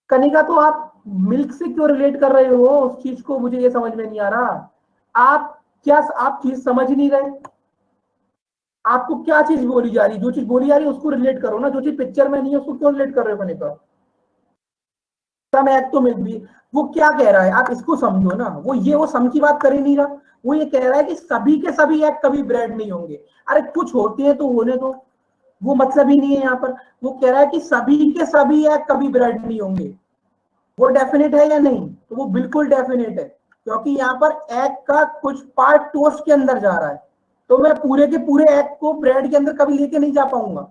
कनिका तो आप मिल्क से क्यों रिलेट कर रहे हो उस चीज को, मुझे ये समझ में नहीं आ रहा। आप क्या आप चीज समझ ही नहीं रहे, आपको क्या चीज बोली जा रही है, जो चीज बोली जा रही है उसको रिलेट करो ना, जो चीज पिक्चर में नहीं है उसको क्यों रिलेट कर रहे हो कनिका? सम एग तो मिल्क भी, वो क्या कह रहा है आप इसको समझो ना, वो सम की बात कर ही नहीं रहा। वो ये कह रहा है कि सभी के सभी एग कभी ब्रेड नहीं होंगे। अरे कुछ होते हैं तो होने दो, वो मतलब ही नहीं है यहाँ पर। वो कह रहा है कि सभी के सभी एग कभी ब्रेड नहीं होंगे। वो डेफिनेट है या नहीं? तो वो बिल्कुल डेफिनेट है, क्योंकि यहाँ पर एग का कुछ पार्ट टोस्ट के अंदर जा रहा है, तो मैं पूरे के पूरे एग को ब्रेड के अंदर कभी लेके नहीं जा पाऊंगा,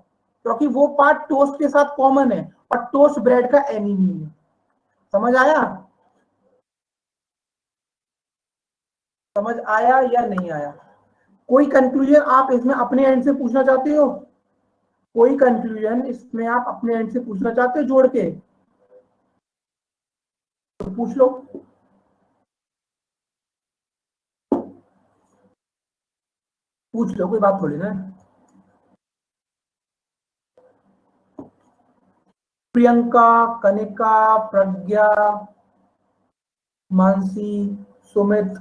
क्योंकि वो पार्ट टोस्ट के साथ कॉमन है, और टोस्ट ब्रेड का एनिमी है। समझ आया? समझ आया या नहीं आया? कोई कंक्लूजन आप इसमें अपने एंड से पूछना चाहते हो? कोई कंक्लूजन इसमें आप अपने एंड से पूछना चाहते हो जोड़ के? तो पूछ लो। पूछ लो, कोई बात थोड़ी ना। प्रियंका, कनिका, प्रज्ञा, मानसी, सुमित,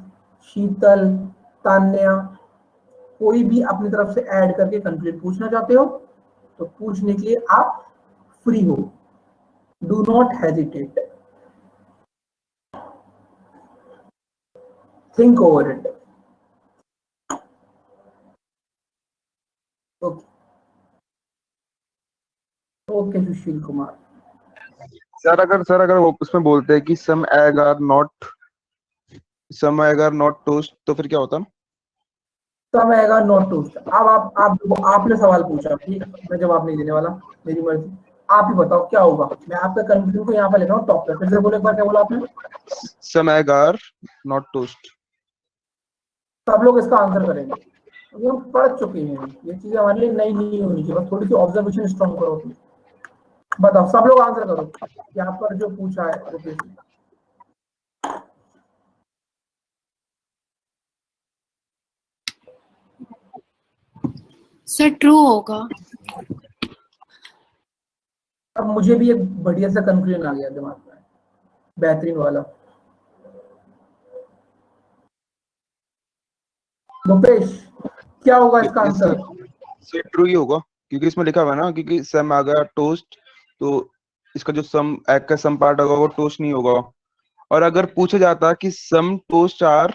शीतल, तान्या, कोई भी अपनी तरफ से ऐड करके कंप्लीट पूछना चाहते हो तो पूछने के लिए आप फ्री हो। Do not hesitate, think over it. Okay okay Sushil Kumar. Sir अगर वो उसमें बोलते हैं कि सम एग आर नॉट टोस्ट, तो फिर क्या होता? सब आएगा नॉट टोस्ट। अब आपने सवाल पूछा, ठीक, मैं जवाब नहीं देने वाला, मेरी मर्जी। आप ही बताओ क्या होगा। मैं आपका कंफ्यूजन को यहाँ पर ले रहा हूँ टॉप पे। फिर से बोलो एक बार, क्या बोला आपने? सम एग आर नॉट टोस्ट। सब लोग इसका आंसर करेंगे, क्योंकि हम पढ़ चुके हैं। ये चीजें हमारे लिए नई नहीं होनी चाहिए, बस थोड़ी सी ऑब्जर्वेशन स्ट्रॉन्ग करो अपनी। बताओ, सब लोग आंसर करो। यहाँ पर जो पूछा है रुपेश जी। सर ट्रू होगा। अब मुझे भी एक बढ़िया सा कंक्लूजन आ गया दिमाग में, बेहतरीन वाला। रुपेश, क्या होगा इसका आंसर? सर ट्रू ही होगा, क्योंकि इसमें लिखा हुआ है ना, क्योंकि सम आ गया टोस्ट, तो इसका जो सम एग का सम पार्ट होगा वो टोस्ट नहीं होगा। और अगर पूछा जाता कि सम टोस्ट आर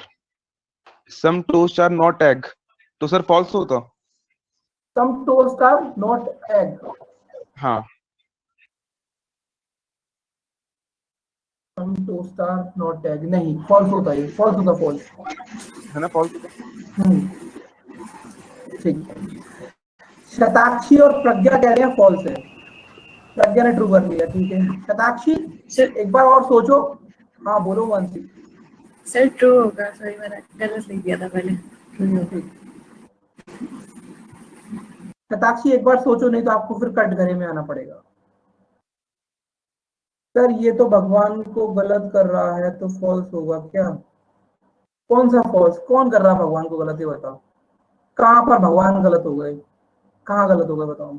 नॉट एग, तो सर फॉल्स होता। सम टोस्ट आर नॉट एग। हाँ, सम टोस्ट आर नॉट एग, नहीं, फॉल्स होता है, फॉल्स होता, फॉल्स। है ना, फॉल्स होता। ठीक है। शताक्षी और प्रज्ञा कह रहे हैं फॉल्स है, प्रज्ञा ने ट्रू कर लिया, ठीक है। शताक्षी सर एक बार और सोचो। हाँ बोलो मानसी। सर ट्रू होगा, सॉरी मैंने गलत लिख दिया था पहले। ट्रू होगा। ठीक, शताक्षी एक बार सोचो, नहीं तो आपको फिर कटघरे में आना पड़ेगा। सर ये तो भगवान को गलत कर रहा है, तो फॉल्स होगा क्या? कौन सा फॉल्स? कौन कर रहा है भगवान को गलत, ये बताओ। कहां पर भगवान गलत हो गए? कहां गलत हो गए बताओ।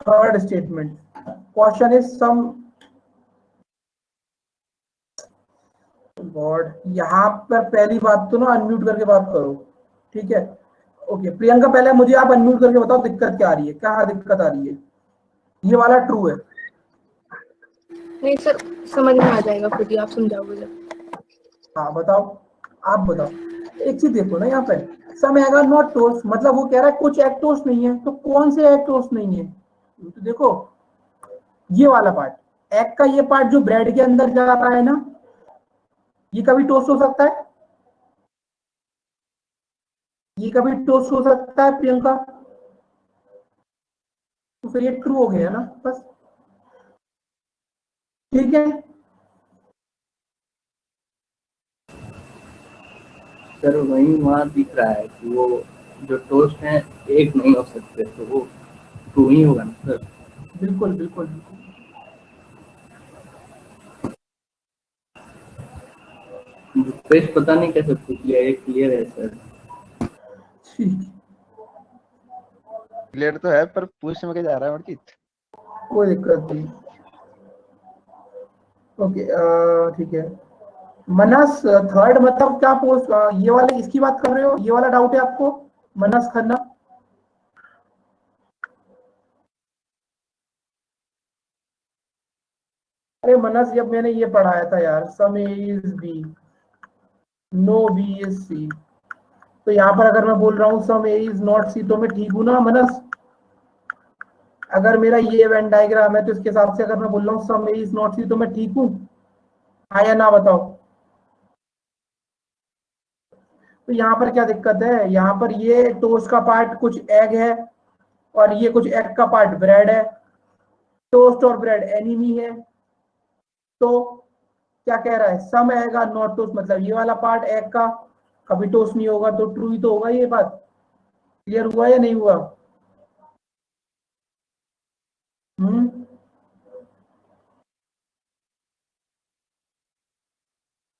Third statement, question is some god. यहाँ पर पहली बात तो ना अनम्यूट करके बात करो, ठीक है। ओके प्रियंका, पहले मुझे आप अनम्यूट करके बताओ दिक्कत क्या आ रही है, क्या दिक्कत आ रही है। ये वाला ट्रू है। नहीं सर, समझ में आ जाएगा खुद ही, आप समझाओगे जब। हाँ बताओ, आप बताओ। एक चीज देखो ना, यहाँ पे सम एग आर नॉट टोस्ट, मतलब वो कह रहा है कुछ एग टोस्ट नहीं है, तो कौन से एग टोस्ट नहीं है? तो देखो ये वाला पार्ट, एग का ये पार्ट जो ब्रेड के अंदर जा रहा है ना, ये कभी टोस्ट हो सकता है? ये कभी टोस्ट हो सकता है प्रियंका? तो फिर ये ट्रू हो गया ना, बस। ठीक है। सर वही वहाँ दिख रहा है कि वो जो टोस्ट है एक नहीं हो सकते, तो वो ट्रू ही होगा ना सर। बिल्कुल बिल्कुल बिल्कुल। पेज पता नहीं कैसे पूछ लिया, ये क्लियर है सर। ठीक, क्लियर तो है, पर पूछने में क्या जा रहा है अर्जित? कोई दिक्कत नहीं। ओके ठीक है। मनस थर्ड मतलब क्या पोस्ट, ये वाले इसकी बात कर रहे हो? ये वाला डाउट है आपको, मनस खन्ना? अरे मनस, जब मैंने ये पढ़ाया था यार, some A is B, no B is C, तो यहाँ पर अगर मैं बोल रहा हूँ सम ए इज नॉट सी, तो मैं ठीक हूँ ना मनस? अगर मेरा ये वेन डायग्राम है तो इसके हिसाब से अगर मैं बोल रहा हूँ सम ए इज नॉट सी, तो मैं ठीक हूँ? हाँ या ना बताओ। तो यहाँ पर क्या दिक्कत है? यहाँ पर ये टोस्ट का पार्ट कुछ एग है, और ये कुछ एग का पार्ट ब्रेड है। टोस्ट और ब्रेड एनिमी है, तो क्या कह रहा है? सम एग आर नॉट टोस्ट, मतलब ये वाला पार्ट एग का कभी टोस्ट नहीं होगा, तो ट्रू ही तो होगा। ये बात क्लियर हुआ या नहीं हुआ? हम्म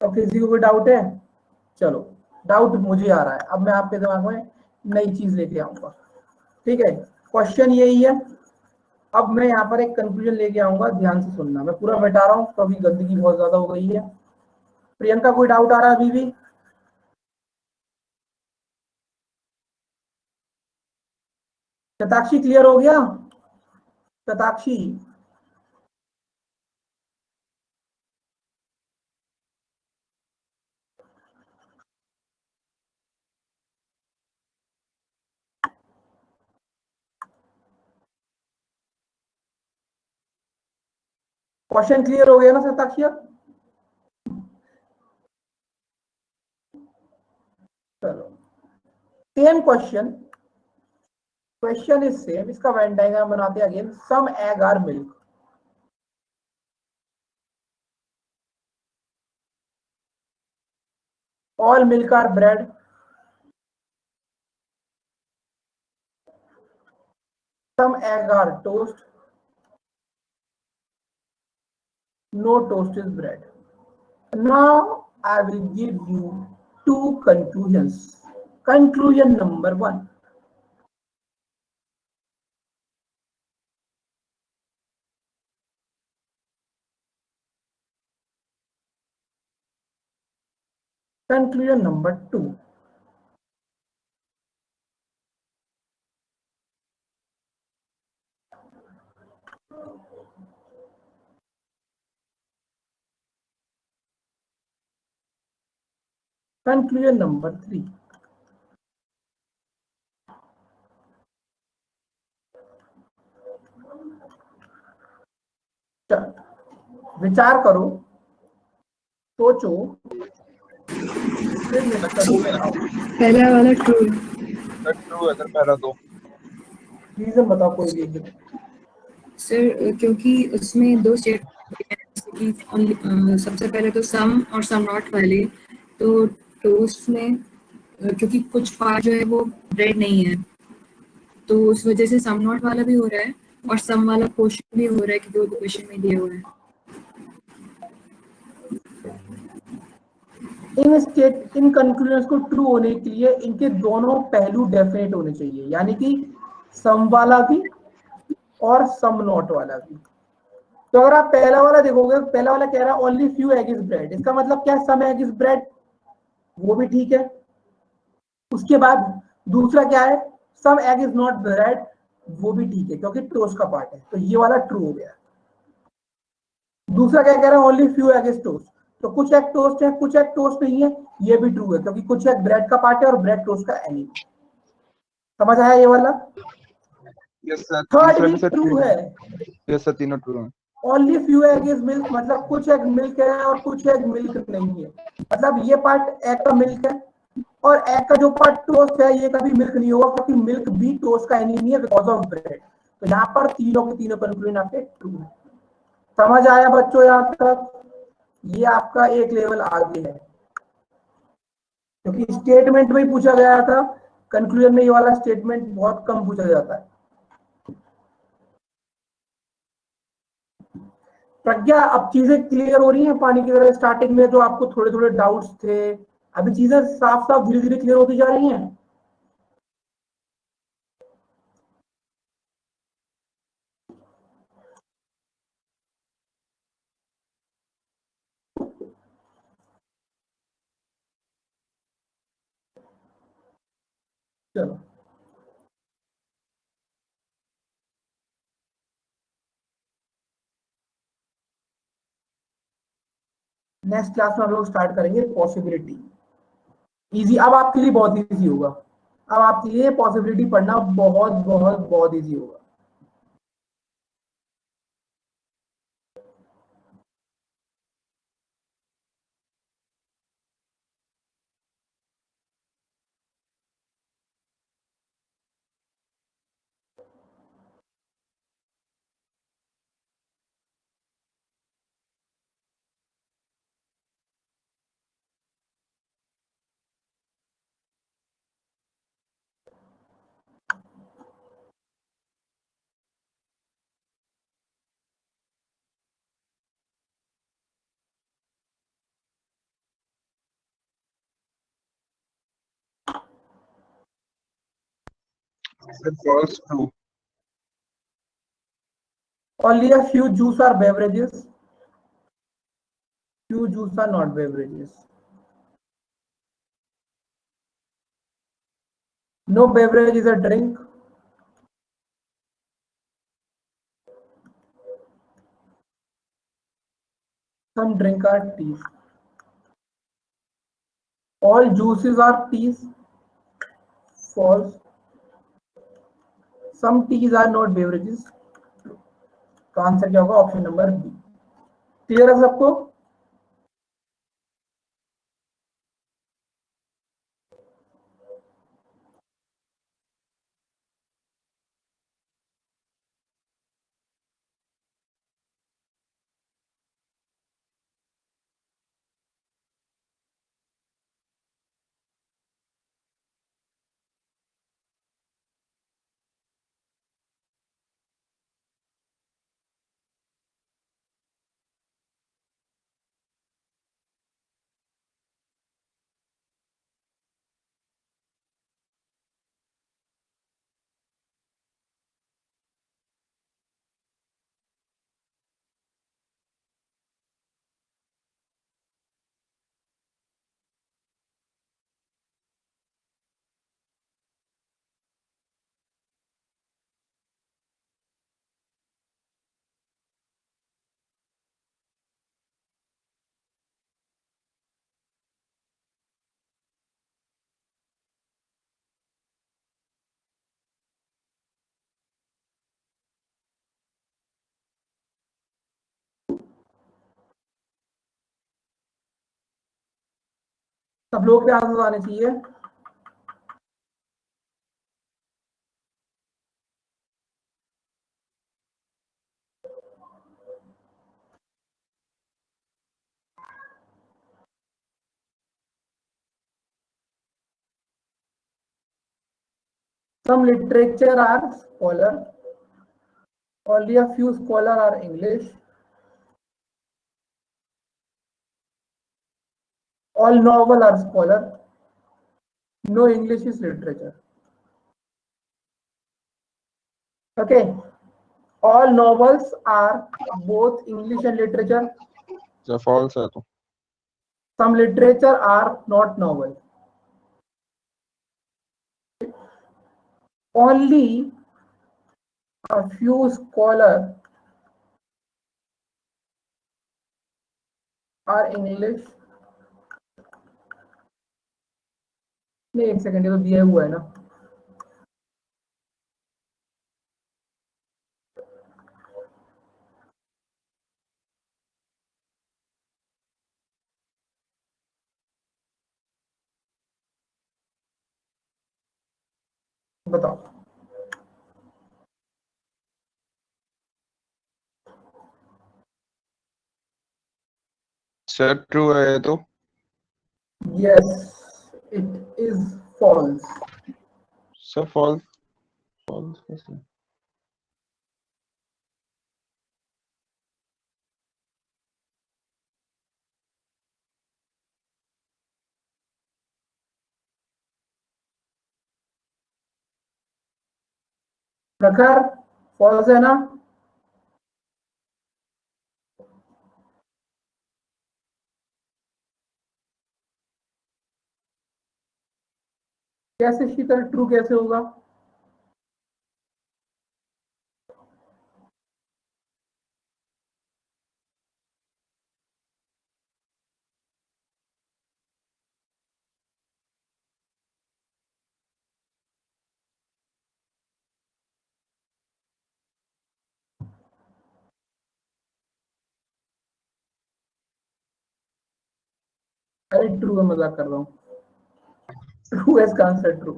और किसी को कोई डाउट है? चलो, डाउट मुझे आ रहा है, अब मैं आपके दिमाग में नई चीज लेके आऊंगा। ठीक है, क्वेश्चन यही है। अब मैं यहाँ पर एक कंक्लूजन लेके आऊंगा, ध्यान से सुनना। मैं पूरा मिटा रहा हूँ क्योंकि गंदगी बहुत ज्यादा हो गई है। प्रियंका, कोई डाउट आ रहा है अभी भी? शताक्षी क्लियर हो गया? शताक्षी, क्वेश्चन क्लियर हो गया ना शताक्षी? चलो, same question, question is same. इसका वेन डायग्राम बनाते हैं again. Some egg are milk, all milk are bread, some egg are toast, no toast is bread. Now I will give you two conclusions. Conclusion number one. Conclusion number two. Conclusion number three. विचार करो, सोचो, फिर निष्कर्ष बनाओ। पहला वाला ट्रू। ट्रू है सर पहला तो। रीजन बताओ कोई भी एक। सर क्योंकि उसमें दो स्टेटमेंट हैं, जैसे कि सबसे पहले तो सम और सम नॉट वाले। तो टोस्ट में क्योंकि कुछ पार्ट जो है वो ब्रेड नहीं है, तो उस वजह से सम नॉट वाला भी हो रहा है और सम वाला क्वेश्चन भी हो रहा है क्योंकि वो क्वेश्चन में दिया हुआ है। इन कंक्लूजन को ट्रू होने के लिए इनके दोनों पहलू डेफिनेट होने चाहिए, यानी कि सम वाला भी और सम नॉट वाला भी। तो अगर आप पहला वाला देखोगे, पहला वाला कह रहा है only few egg is bread, इसका मतलब क्या है? सम एग इज ब्रेड, वो भी ठीक है। उसके बाद दूसरा क्या है? सम एग इज नॉट ब्रेड, वो भी ठीक है क्योंकि टोस्ट का पार्ट है। तो ये वाला ट्रू हो गया। दूसरा क्या कह रहा है? Only few egg is toast, तो कुछ एग टोस्ट है, कुछ एग टोस्ट नहीं है, ये भी ट्रू है क्योंकि कुछ एग ब्रेड का पार्ट है और ब्रेड टोस्ट का एनिमी। समझ आया ये वाला? यस सर, थर्ड तीसरा भी भी सर ट्रू ट्रू है। है। यस सर, तीनों ट्रू हैं। Only few egg is milk, मतलब कुछ एग मिल्क है और कुछ एग मिल्क नहीं है। मतलब ये पार्ट एग का मिल्क है और एग का जो पार्ट टोस्ट है ये कभी मिल्क नहीं होगा क्योंकि मिल्क भी टोस्ट का एनिमी है बिकॉज ऑफ ब्रेड। तो यहाँ पर तीनों के तीनों कंक्लूजन आपके ट्रू है। समझ आया बच्चों यहाँ तक? ये आपका एक लेवल आगे है क्योंकि स्टेटमेंट में ही पूछा गया था, कंक्लूजन में ये वाला स्टेटमेंट बहुत कम पूछा जाता है। प्रज्ञा, अब चीजें क्लियर हो रही हैं पानी की तरह? स्टार्टिंग में जो आपको थोड़े थोड़े डाउट्स थे, अभी चीजें साफ साफ धीरे धीरे क्लियर होती जा रही हैं। चलो, नेक्स्ट क्लास में हम लोग स्टार्ट करेंगे पॉसिबिलिटी। इजी, अब आपके लिए बहुत इजी होगा। अब आपके लिए पॉसिबिलिटी पढ़ना बहुत बहुत बहुत इजी होगा। Sir, false, true. Only a few juice are beverages. Few juice are not beverages. No beverage is a drink. Some drink are teas. All juices are teas. False. Some teas are not beverages. तो आंसर क्या होगा? Option number B. क्लियर है सबको? सब लोग के आंसर आने चाहिए। Some literature are scholar. Only a few scholar are English. All novel are scholar. No English is literature. Okay. All novels are both English and literature. Sir, false है तो। Some literature are not novel. Only a few scholars are English. नहीं, एक सेकंड, ये तो दिया हुआ है ना। बताओ। Sir, true है ये तो। Yes, it is false. Sir, false, false कैसे? प्रखर, false है ना? कैसे शीतल, ट्रू कैसे होगा? अरे ट्रू है, मजाक कर रहा हूँ। ट्रू है इसका आंसर, ट्रू।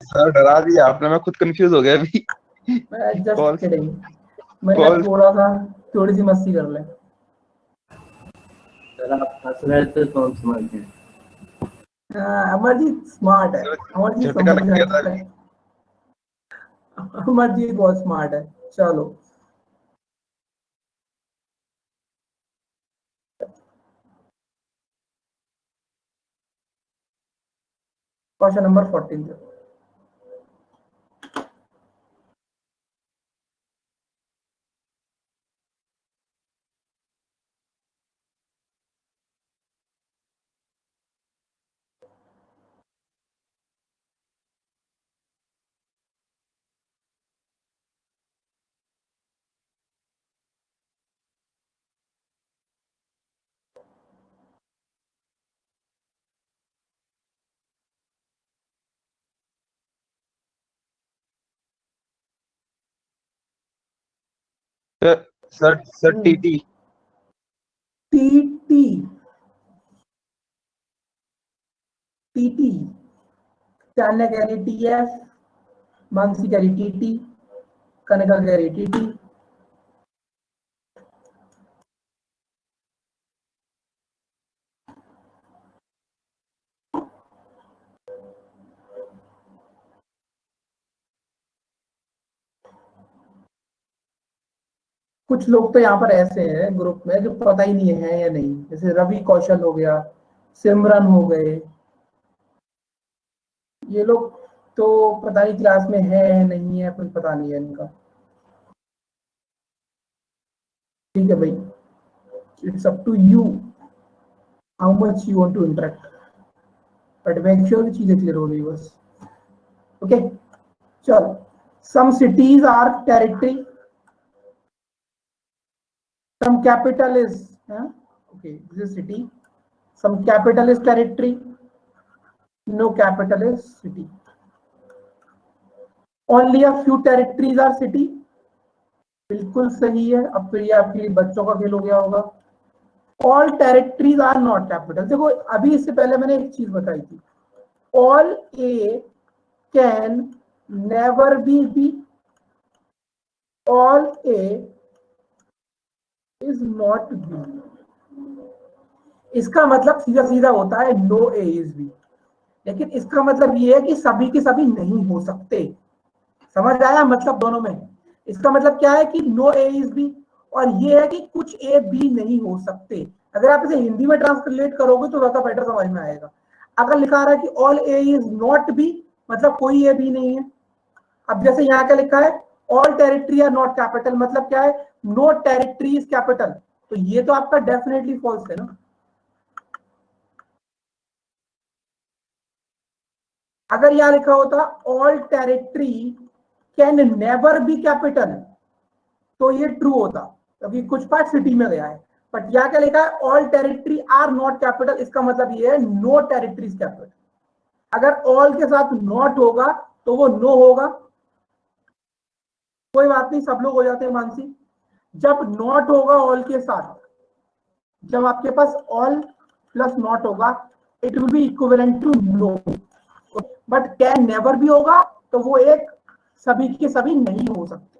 सर डरा दिया आपने, मैं खुद कंफ्यूज हो गया अभी। मैं जस्ट False. किडिंग, मैंने False. थोड़ा सा थोड़ी सी मस्ती कर ले। सर आप हंस रहे थे तो हम समझ गए। अमरजीत स्मार्ट है, अमरजीत झटका समझ लग गया था जाता है। अमरजीत बहुत स्मार्ट है। चलो, क्वेश्चन नंबर 14 देखो। Sir TT. टीटी टीटी चांदने कह रही टीएफ, मानसी कह रही टीटी, कनिका कह रही टीटी। कुछ लोग तो यहाँ पर ऐसे हैं ग्रुप में जो पता ही नहीं है या नहीं, जैसे रवि कौशल हो गया, सिमरन हो गए, ये लोग तो पता नहीं क्लास में है नहीं है, कुछ पता नहीं है इनका। ठीक है भाई, it's up to you how much you want to interact, but make sure चीजें क्लियर हो रही बस। ओके चलो, some cities are territory, some capital is okay, this is city, some capital is territory, no capital is city, only a few territories are city, बिल्कुल सही है। अब फिर ये आपके लिए बच्चों का खेल हो गया होगा। All territories are not capital. देखो अभी इससे पहले मैंने एक चीज बताई थी, all A can never be, all A is not B. इसका मतलब सीधा सीधा होता है नो ए इज बी, लेकिन इसका मतलब ये है कि सभी के सभी नहीं हो सकते। समझ आया मतलब दोनों में? इसका मतलब क्या है कि नो ए इज बी, और ये है कि कुछ ए बी नहीं हो सकते। अगर आप इसे हिंदी में ट्रांसलेट करोगे तो ज्यादा बेटर समझ में आएगा। अगर लिखा रहा है कि all A is not B, मतलब कोई ए बी नहीं है। अब जैसे यहाँ क्या लिखा है, all territory are not capital, मतलब क्या है, नो टेरिटरी इज कैपिटल, तो ये तो आपका डेफिनेटली फॉल्स है ना। अगर यहां लिखा होता all territory can never B capital, तो ये ट्रू होता, क्योंकि कुछ पार्ट सिटी में गया है। बट यहां क्या लिखा है, all territory are not capital, इसका मतलब ये है नो टेरिटरी इज कैपिटल। अगर ऑल के साथ नॉट होगा तो वो नो होगा। कोई बात नहीं, सब लोग हो जाते हैं मानसी। जब नॉट होगा ऑल के साथ, जब आपके पास ऑल प्लस नॉट होगा, it will be equivalent to no. But can never भी होगा तो वो एक सभी के सभी नहीं हो सकते।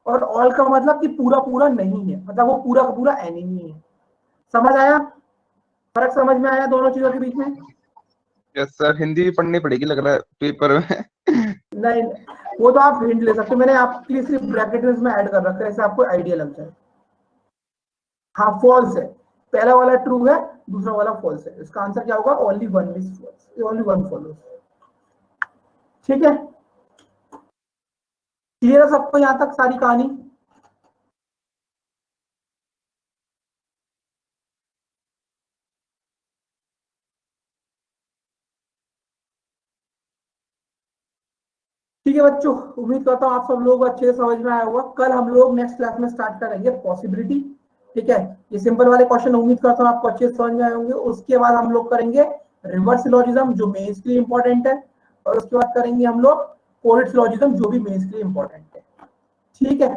और ऑल का मतलब कि पूरा पूरा नहीं है, मतलब वो पूरा का पूरा एनिमी है। समझ आया? फर्क समझ में आया दोनों चीजों के बीच में? यस सर, हिंदी भी पढ़नी पड़ेगी लग रहा है पेपर में। नहीं, वो तो आप हिंट ले सकते हो, मैंने आपके लिए सिर्फ ब्रैकेट में ऐड कर रखा है, ऐसे आपको आइडिया लग जाए। हाँ फॉल्स है, पहला वाला ट्रू है, दूसरा वाला फॉल्स है। इसका आंसर क्या होगा, only one is false, only one follows. ठीक है, क्लियर है सबको यहां तक सारी कहानी? ठीक है बच्चों, उम्मीद करता हूँ आप सब लोग अच्छे से समझ में आया होगा। कल हम लोग नेक्स्ट क्लास में स्टार्ट करेंगे पॉसिबिलिटी। ठीक है, ये सिंपल वाले क्वेश्चन उम्मीद करता हूँ आपको अच्छे से समझ में आए होंगे। उसके बाद हम लोग करेंगे रिवर्स सिलोजिज्म, जो मेंस के लिए इंपॉर्टेंट है, और उसके बाद करेंगे हम लोग पोएट सिलोजिज्म, जो भी मेंस के लिए इंपॉर्टेंट है। ठीक है,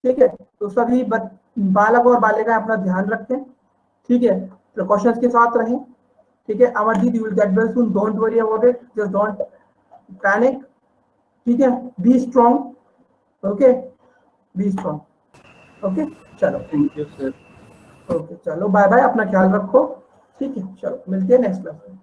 ठीक है, तो सभी बालक और बालिकाएं अपना ध्यान रखें। ठीक है, प्रिकॉशंस के साथ रहें। ठीक है, Amarjeet, you will get well soon, don't worry about it, just don't panic. ठीक है, be strong. Okay, be strong. Okay चलो, थैंक यू सर। ओके चलो, बाय बाय, अपना ख्याल रखो। ठीक है, चलो मिलते हैं नेक्स्ट क्लास में।